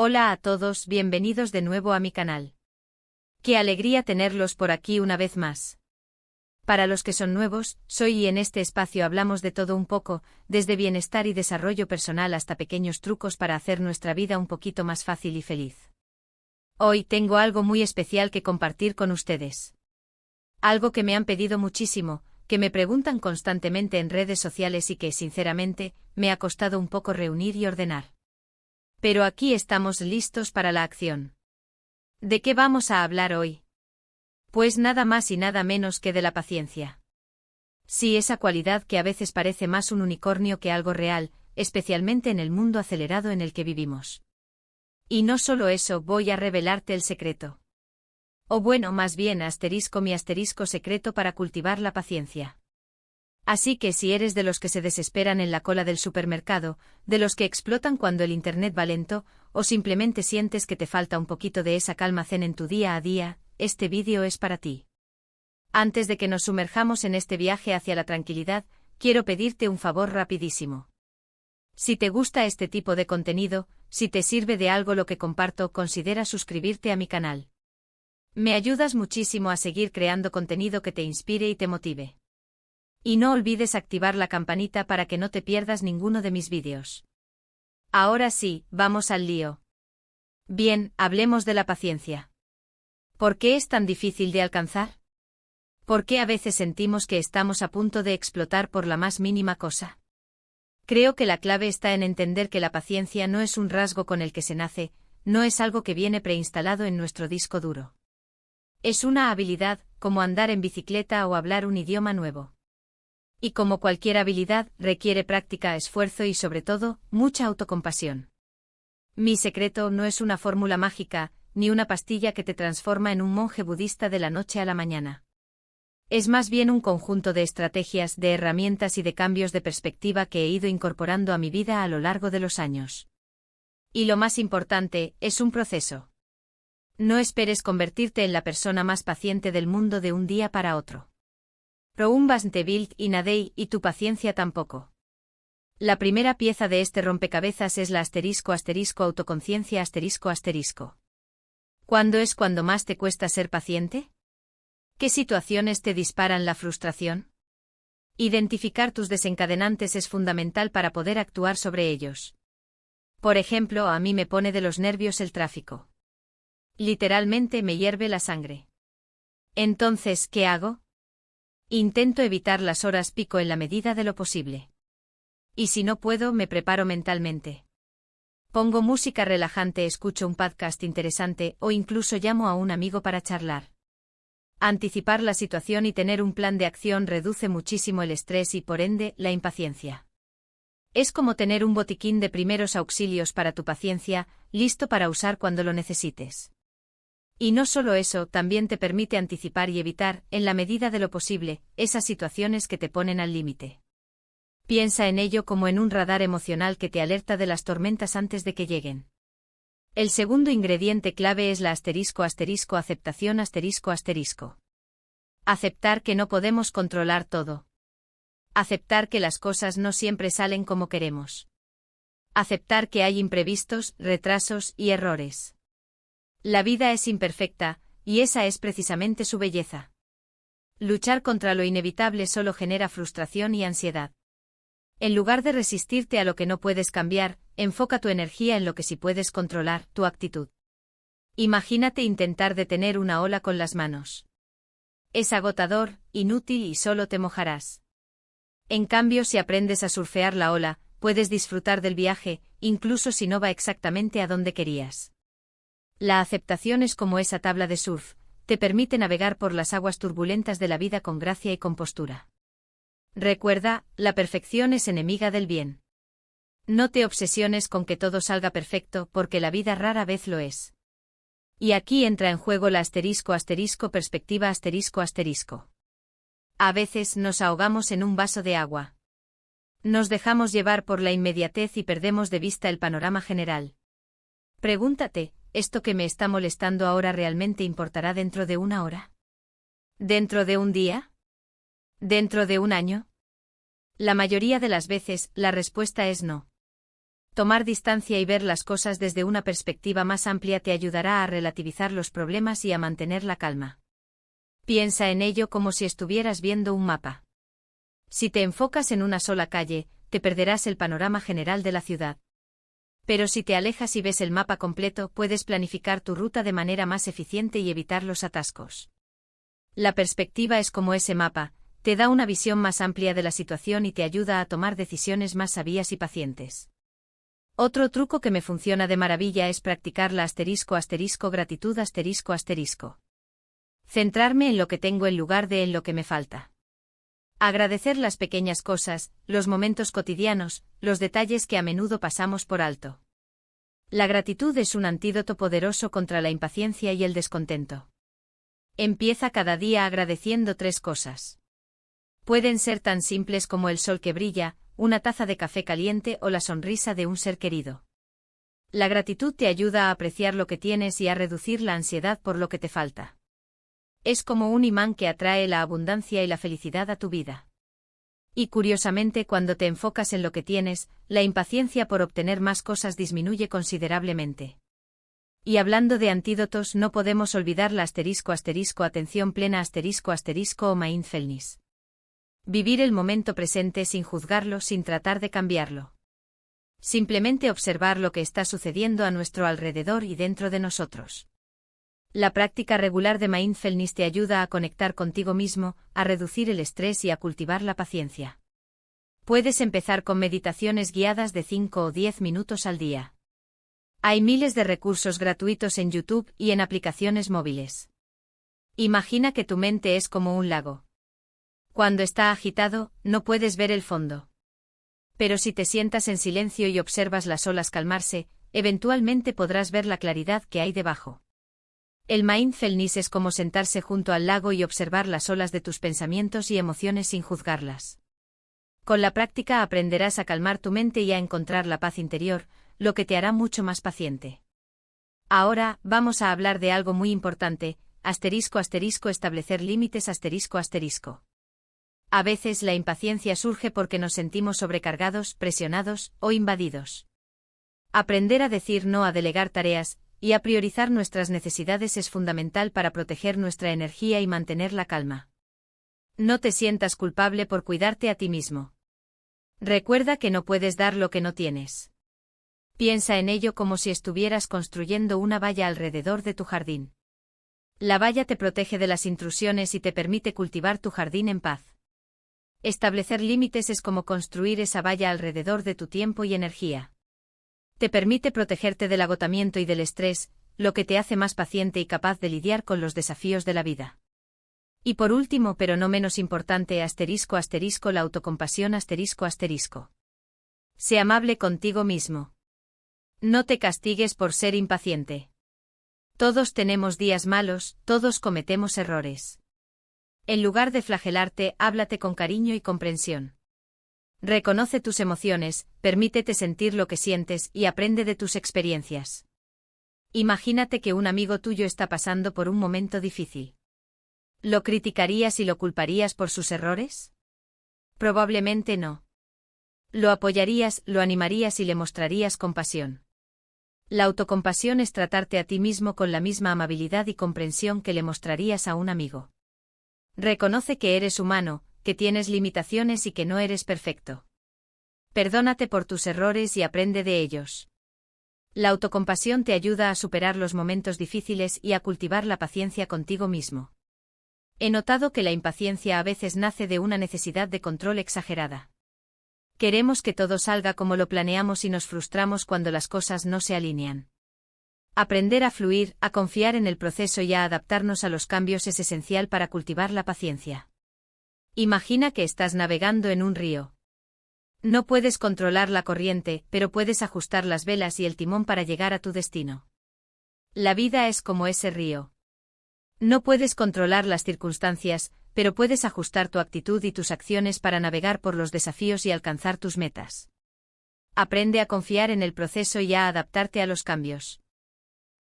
Hola a todos, bienvenidos de nuevo a mi canal. Qué alegría tenerlos por aquí una vez más. Para los que son nuevos, soy y en este espacio hablamos de todo un poco, desde bienestar y desarrollo personal hasta pequeños trucos para hacer nuestra vida un poquito más fácil y feliz. Hoy tengo algo muy especial que compartir con ustedes. Algo que me han pedido muchísimo, que me preguntan constantemente en redes sociales y que, sinceramente, me ha costado un poco reunir y ordenar. Pero aquí estamos listos para la acción. ¿De qué vamos a hablar hoy? Pues nada más y nada menos que de la paciencia. Sí, esa cualidad que a veces parece más un unicornio que algo real, especialmente en el mundo acelerado en el que vivimos. Y no solo eso, voy a revelarte el secreto. O bueno, más bien mi asterisco secreto para cultivar la paciencia. Así que si eres de los que se desesperan en la cola del supermercado, de los que explotan cuando el internet va lento, o simplemente sientes que te falta un poquito de esa calma zen en tu día a día, este vídeo es para ti. Antes de que nos sumerjamos en este viaje hacia la tranquilidad, quiero pedirte un favor rapidísimo. Si te gusta este tipo de contenido, si te sirve de algo lo que comparto, considera suscribirte a mi canal. Me ayudas muchísimo a seguir creando contenido que te inspire y te motive. Y no olvides activar la campanita para que no te pierdas ninguno de mis vídeos. Ahora sí, vamos al lío. Bien, hablemos de la paciencia. ¿Por qué es tan difícil de alcanzar? ¿Por qué a veces sentimos que estamos a punto de explotar por la más mínima cosa? Creo que la clave está en entender que la paciencia no es un rasgo con el que se nace, no es algo que viene preinstalado en nuestro disco duro. Es una habilidad, como andar en bicicleta o hablar un idioma nuevo. Y como cualquier habilidad, requiere práctica, esfuerzo y sobre todo, mucha autocompasión. Mi secreto no es una fórmula mágica, ni una pastilla que te transforma en un monje budista de la noche a la mañana. Es más bien un conjunto de estrategias, de herramientas y de cambios de perspectiva que he ido incorporando a mi vida a lo largo de los años. Y lo más importante, es un proceso. No esperes convertirte en la persona más paciente del mundo de un día para otro. Room te build in a day y tu paciencia tampoco. La primera pieza de este rompecabezas es la autoconciencia ***. ¿Cuándo es cuando más te cuesta ser paciente? ¿Qué situaciones te disparan la frustración? Identificar tus desencadenantes es fundamental para poder actuar sobre ellos. Por ejemplo, a mí me pone de los nervios el tráfico. Literalmente me hierve la sangre. Entonces, ¿qué hago? Intento evitar las horas pico en la medida de lo posible. Y si no puedo, me preparo mentalmente. Pongo música relajante, escucho un podcast interesante o incluso llamo a un amigo para charlar. Anticipar la situación y tener un plan de acción reduce muchísimo el estrés y, por ende, la impaciencia. Es como tener un botiquín de primeros auxilios para tu paciencia, listo para usar cuando lo necesites. Y no solo eso, también te permite anticipar y evitar, en la medida de lo posible, esas situaciones que te ponen al límite. Piensa en ello como en un radar emocional que te alerta de las tormentas antes de que lleguen. El segundo ingrediente clave es la aceptación Aceptar que no podemos controlar todo. Aceptar que las cosas no siempre salen como queremos. Aceptar que hay imprevistos, retrasos y errores. La vida es imperfecta, y esa es precisamente su belleza. Luchar contra lo inevitable solo genera frustración y ansiedad. En lugar de resistirte a lo que no puedes cambiar, enfoca tu energía en lo que sí puedes controlar, tu actitud. Imagínate intentar detener una ola con las manos. Es agotador, inútil y solo te mojarás. En cambio, si aprendes a surfear la ola, puedes disfrutar del viaje, incluso si no va exactamente a donde querías. La aceptación es como esa tabla de surf, te permite navegar por las aguas turbulentas de la vida con gracia y compostura. Recuerda, la perfección es enemiga del bien. No te obsesiones con que todo salga perfecto, porque la vida rara vez lo es. Y aquí entra en juego la perspectiva. A veces nos ahogamos en un vaso de agua. Nos dejamos llevar por la inmediatez y perdemos de vista el panorama general. Pregúntate, ¿esto que me está molestando ahora realmente importará dentro de una hora? ¿Dentro de un día? ¿Dentro de un año? La mayoría de las veces, la respuesta es no. Tomar distancia y ver las cosas desde una perspectiva más amplia te ayudará a relativizar los problemas y a mantener la calma. Piensa en ello como si estuvieras viendo un mapa. Si te enfocas en una sola calle, te perderás el panorama general de la ciudad. Pero si te alejas y ves el mapa completo, puedes planificar tu ruta de manera más eficiente y evitar los atascos. La perspectiva es como ese mapa, te da una visión más amplia de la situación y te ayuda a tomar decisiones más sabias y pacientes. Otro truco que me funciona de maravilla es practicar la gratitud. Centrarme en lo que tengo en lugar de en lo que me falta. Agradecer las pequeñas cosas, los momentos cotidianos, los detalles que a menudo pasamos por alto. La gratitud es un antídoto poderoso contra la impaciencia y el descontento. Empieza cada día agradeciendo 3 cosas. Pueden ser tan simples como el sol que brilla, una taza de café caliente o la sonrisa de un ser querido. La gratitud te ayuda a apreciar lo que tienes y a reducir la ansiedad por lo que te falta. Es como un imán que atrae la abundancia y la felicidad a tu vida. Y curiosamente, cuando te enfocas en lo que tienes, la impaciencia por obtener más cosas disminuye considerablemente. Y hablando de antídotos, no podemos olvidar la atención plena o mindfulness. Vivir el momento presente sin juzgarlo, sin tratar de cambiarlo. Simplemente observar lo que está sucediendo a nuestro alrededor y dentro de nosotros. La práctica regular de mindfulness te ayuda a conectar contigo mismo, a reducir el estrés y a cultivar la paciencia. Puedes empezar con meditaciones guiadas de 5 o 10 minutos al día. Hay miles de recursos gratuitos en YouTube y en aplicaciones móviles. Imagina que tu mente es como un lago. Cuando está agitado, no puedes ver el fondo. Pero si te sientas en silencio y observas las olas calmarse, eventualmente podrás ver la claridad que hay debajo. El mindfulness es como sentarse junto al lago y observar las olas de tus pensamientos y emociones sin juzgarlas. Con la práctica aprenderás a calmar tu mente y a encontrar la paz interior, lo que te hará mucho más paciente. Ahora, vamos a hablar de algo muy importante, establecer límites. A veces la impaciencia surge porque nos sentimos sobrecargados, presionados o invadidos. Aprender a decir no, a delegar tareas y a priorizar nuestras necesidades es fundamental para proteger nuestra energía y mantener la calma. No te sientas culpable por cuidarte a ti mismo. Recuerda que no puedes dar lo que no tienes. Piensa en ello como si estuvieras construyendo una valla alrededor de tu jardín. La valla te protege de las intrusiones y te permite cultivar tu jardín en paz. Establecer límites es como construir esa valla alrededor de tu tiempo y energía. Te permite protegerte del agotamiento y del estrés, lo que te hace más paciente y capaz de lidiar con los desafíos de la vida. Y por último, pero no menos importante, la autocompasión. Sé amable contigo mismo. No te castigues por ser impaciente. Todos tenemos días malos, todos cometemos errores. En lugar de flagelarte, háblate con cariño y comprensión. Reconoce tus emociones, permítete sentir lo que sientes y aprende de tus experiencias. Imagínate que un amigo tuyo está pasando por un momento difícil. ¿Lo criticarías y lo culparías por sus errores? Probablemente no. Lo apoyarías, lo animarías y le mostrarías compasión. La autocompasión es tratarte a ti mismo con la misma amabilidad y comprensión que le mostrarías a un amigo. Reconoce que eres humano, que tienes limitaciones y que no eres perfecto. Perdónate por tus errores y aprende de ellos. La autocompasión te ayuda a superar los momentos difíciles y a cultivar la paciencia contigo mismo. He notado que la impaciencia a veces nace de una necesidad de control exagerada. Queremos que todo salga como lo planeamos y nos frustramos cuando las cosas no se alinean. Aprender a fluir, a confiar en el proceso y a adaptarnos a los cambios es esencial para cultivar la paciencia. Imagina que estás navegando en un río. No puedes controlar la corriente, pero puedes ajustar las velas y el timón para llegar a tu destino. La vida es como ese río. No puedes controlar las circunstancias, pero puedes ajustar tu actitud y tus acciones para navegar por los desafíos y alcanzar tus metas. Aprende a confiar en el proceso y a adaptarte a los cambios.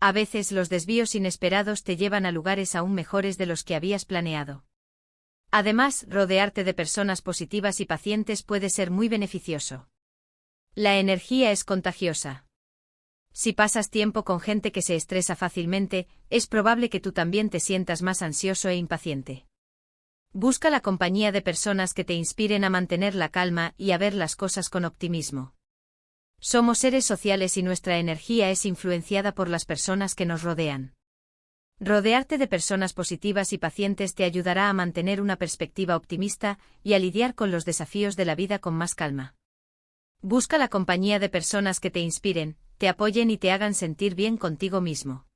A veces los desvíos inesperados te llevan a lugares aún mejores de los que habías planeado. Además, rodearte de personas positivas y pacientes puede ser muy beneficioso. La energía es contagiosa. Si pasas tiempo con gente que se estresa fácilmente, es probable que tú también te sientas más ansioso e impaciente. Busca la compañía de personas que te inspiren a mantener la calma y a ver las cosas con optimismo. Somos seres sociales y nuestra energía es influenciada por las personas que nos rodean. Rodearte de personas positivas y pacientes te ayudará a mantener una perspectiva optimista y a lidiar con los desafíos de la vida con más calma. Busca la compañía de personas que te inspiren, te apoyen y te hagan sentir bien contigo mismo.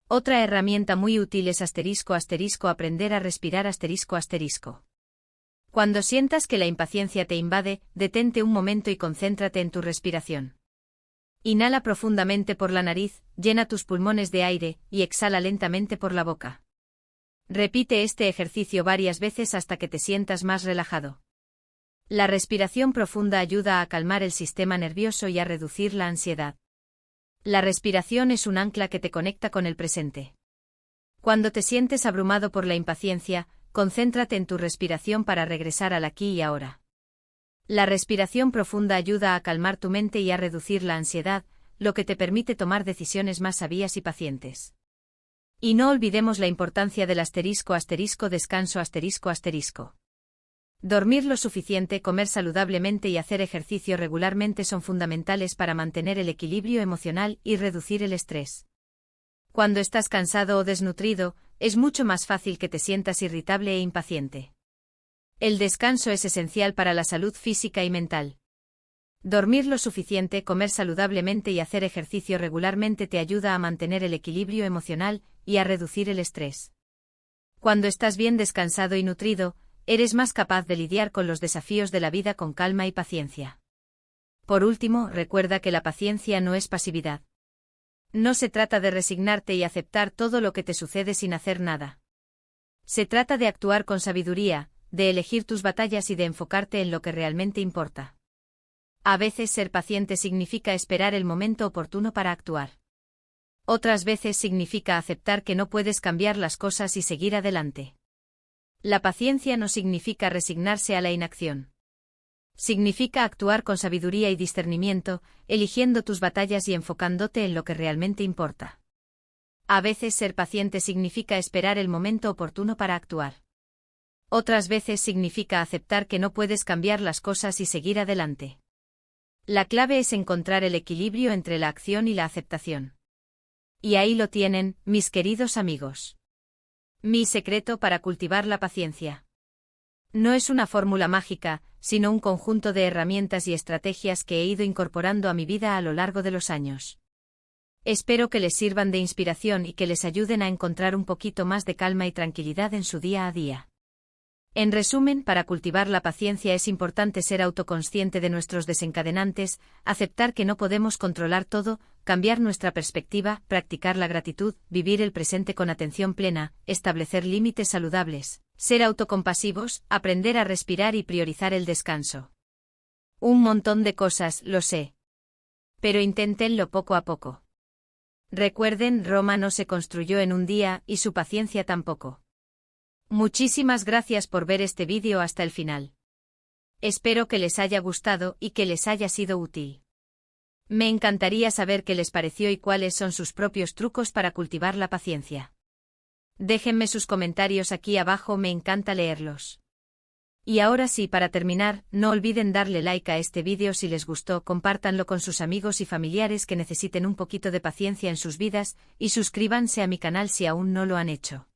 Otra herramienta muy útil es aprender a respirar . Cuando sientas que la impaciencia te invade, detente un momento y concéntrate en tu respiración. Inhala profundamente por la nariz, llena tus pulmones de aire, y exhala lentamente por la boca. Repite este ejercicio varias veces hasta que te sientas más relajado. La respiración profunda ayuda a calmar el sistema nervioso y a reducir la ansiedad. La respiración es un ancla que te conecta con el presente. Cuando te sientes abrumado por la impaciencia, concéntrate en tu respiración para regresar al aquí y ahora. La respiración profunda ayuda a calmar tu mente y a reducir la ansiedad, lo que te permite tomar decisiones más sabias y pacientes. Y no olvidemos la importancia del descanso . Dormir lo suficiente, comer saludablemente y hacer ejercicio regularmente son fundamentales para mantener el equilibrio emocional y reducir el estrés. Cuando estás cansado o desnutrido, es mucho más fácil que te sientas irritable e impaciente. El descanso es esencial para la salud física y mental. Dormir lo suficiente, comer saludablemente y hacer ejercicio regularmente te ayuda a mantener el equilibrio emocional y a reducir el estrés. Cuando estás bien descansado y nutrido, eres más capaz de lidiar con los desafíos de la vida con calma y paciencia. Por último, recuerda que la paciencia no es pasividad. No se trata de resignarte y aceptar todo lo que te sucede sin hacer nada. Se trata de actuar con sabiduría, de elegir tus batallas y de enfocarte en lo que realmente importa. A veces ser paciente significa esperar el momento oportuno para actuar. Otras veces significa aceptar que no puedes cambiar las cosas y seguir adelante. La paciencia no significa resignarse a la inacción. Significa actuar con sabiduría y discernimiento, eligiendo tus batallas y enfocándote en lo que realmente importa. A veces ser paciente significa esperar el momento oportuno para actuar. Otras veces significa aceptar que no puedes cambiar las cosas y seguir adelante. La clave es encontrar el equilibrio entre la acción y la aceptación. Y ahí lo tienen, mis queridos amigos. Mi secreto para cultivar la paciencia. No es una fórmula mágica, sino un conjunto de herramientas y estrategias que he ido incorporando a mi vida a lo largo de los años. Espero que les sirvan de inspiración y que les ayuden a encontrar un poquito más de calma y tranquilidad en su día a día. En resumen, para cultivar la paciencia es importante ser autoconsciente de nuestros desencadenantes, aceptar que no podemos controlar todo, cambiar nuestra perspectiva, practicar la gratitud, vivir el presente con atención plena, establecer límites saludables, ser autocompasivos, aprender a respirar y priorizar el descanso. Un montón de cosas, lo sé. Pero inténtenlo poco a poco. Recuerden, Roma no se construyó en un día, y su paciencia tampoco. Muchísimas gracias por ver este vídeo hasta el final. Espero que les haya gustado y que les haya sido útil. Me encantaría saber qué les pareció y cuáles son sus propios trucos para cultivar la paciencia. Déjenme sus comentarios aquí abajo, me encanta leerlos. Y ahora sí, para terminar, no olviden darle like a este vídeo si les gustó, compártanlo con sus amigos y familiares que necesiten un poquito de paciencia en sus vidas, y suscríbanse a mi canal si aún no lo han hecho.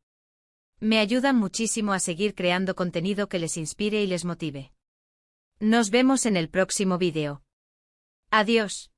Me ayudan muchísimo a seguir creando contenido que les inspire y les motive. Nos vemos en el próximo vídeo. Adiós.